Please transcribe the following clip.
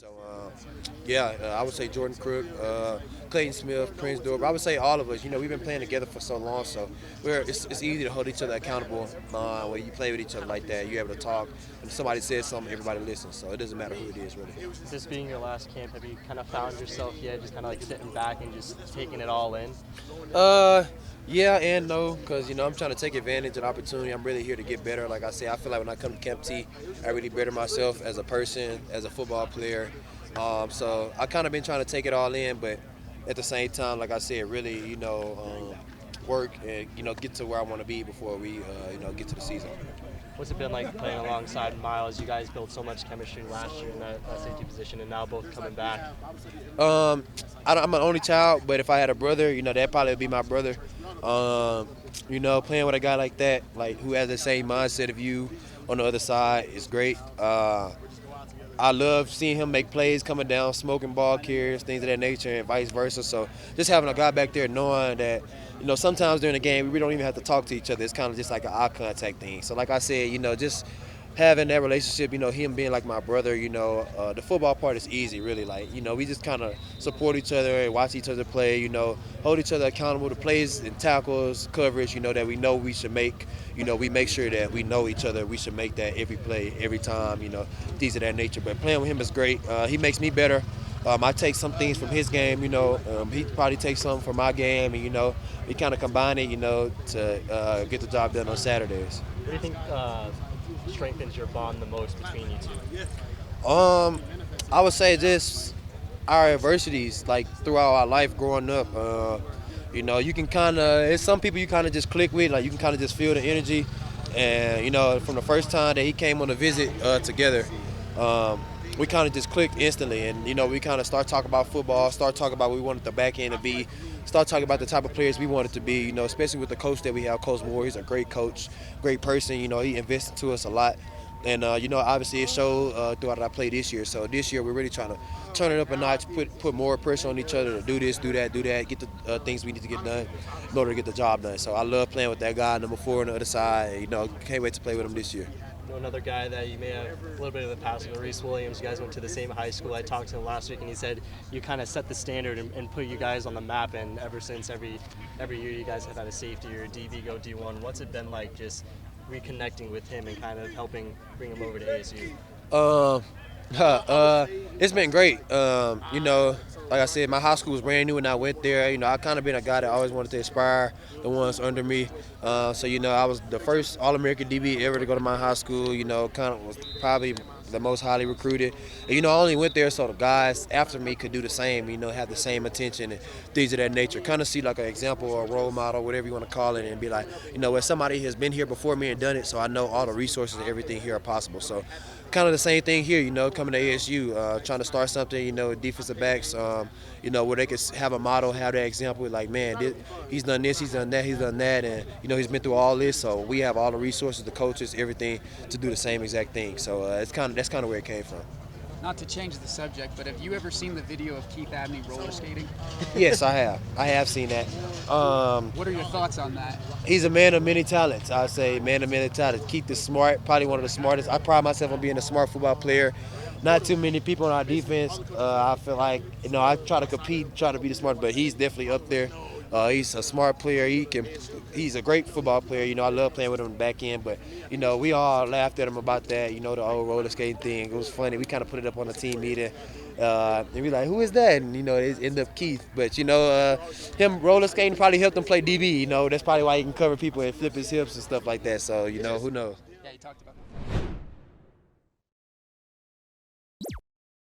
So, yeah, I would say Jordan Crook, Clayton Smith, Prince Dorber. I would say all of us. We've been playing together for so long, so it's easy to hold each other accountable. When you play with each other like that, you're able to talk. And if somebody says something, everybody listens. So it doesn't matter who it is, really. This being your last camp, have you kind of found yourself yet just kind of like sitting back and just taking it all in? Yeah and no, because I'm trying to take advantage of the opportunity. I'm really here to get better. Like I say, I feel like when I come to Camp T, I really better myself as a person, as a football player. So I kind of been trying to take it all in, but at the same time, like I said, really, work and get to where I want to be before we get to the season. What's it been like playing alongside Miles? You guys built so much chemistry last year in that safety position, and now both coming back. I'm an only child, but if I had a brother, that probably would be my brother. Playing with a guy like that, like who has the same mindset of you on the other side, is great. I love seeing him make plays coming down, smoking ball carriers, things of that nature, and vice versa. So just having a guy back there knowing that, sometimes during the game, we don't even have to talk to each other. It's kind of just like an eye contact thing. So like I said, just having that relationship, him being like my brother, the football part is easy, really. Like, we just kind of support each other and watch each other play, hold each other accountable to plays and tackles, coverage, that we know we should make. We make sure that we know each other. We should make that every play, every time, things of that nature. But playing with him is great. He makes me better. I take some things from his game, he probably takes some from my game, and, we kind of combine it, to get the job done on Saturdays. What do you think strengthens your bond the most between you two? I would say just our adversities, like throughout our life growing up. You can kind of, it's some people you kind of just click with, like you can kind of just feel the energy. And, from the first time that he came on a visit together, we kind of just clicked instantly. And, we kind of start talking about football, start talking about what we wanted the back end to be, start talking about the type of players we wanted to be, especially with the coach that we have, Coach Moore. He's a great coach, great person. He invested to us a lot. And, obviously it showed throughout our play this year. So this year we're really trying to turn it up a notch, put more pressure on each other to do this, do that, get the things we need to get done in order to get the job done. So I love playing with that guy, number 4 on the other side. Can't wait to play with him this year. Another guy that you may have a little bit of the past with, Reese Williams. You guys went to the same high school. I talked to him last week, and he said you kind of set the standard and put you guys on the map. And ever since, every year you guys have had a safety or a DB go D1. What's it been like just reconnecting with him and kind of helping bring him over to ASU? It's been great. Like I said, my high school was brand new when I went there. I kind of been a guy that always wanted to inspire the ones under me. So, I was the first All-American DB ever to go to my high school. Kind of was probably the most highly recruited. And, I only went there so the guys after me could do the same, have the same attention and things of that nature. Kind of see like an example or a role model, whatever you want to call it, and be like, where somebody has been here before me and done it, so I know all the resources and everything here are possible. So kind of the same thing here, coming to ASU, trying to start something, with defensive backs, where they could have a model, have that example, like, man, he's done this, he's done that, and, he's been through all this, so we have all the resources, the coaches, everything to do the same exact thing. So that's kind of where it came from. Not to change the subject, but have you ever seen the video of Keith Abney roller skating? Yes, I have. I have seen that. What are your thoughts on that? He's a man of many talents. I say man of many talents. Keith is smart, probably one of the smartest. I pride myself on being a smart football player. Not too many people on our defense. I feel like, I try to compete, try to be the smart, but he's definitely up there. He's a smart player. He's a great football player. I love playing with him in the back end, but, we all laughed at him about that, the old roller skating thing. It was funny. We kind of put it up on the team meeting. And we like, who is that? And, it ended up Keith. But, him roller skating probably helped him play DB. That's probably why he can cover people and flip his hips and stuff like that. So, who knows? Yeah, you talked about that.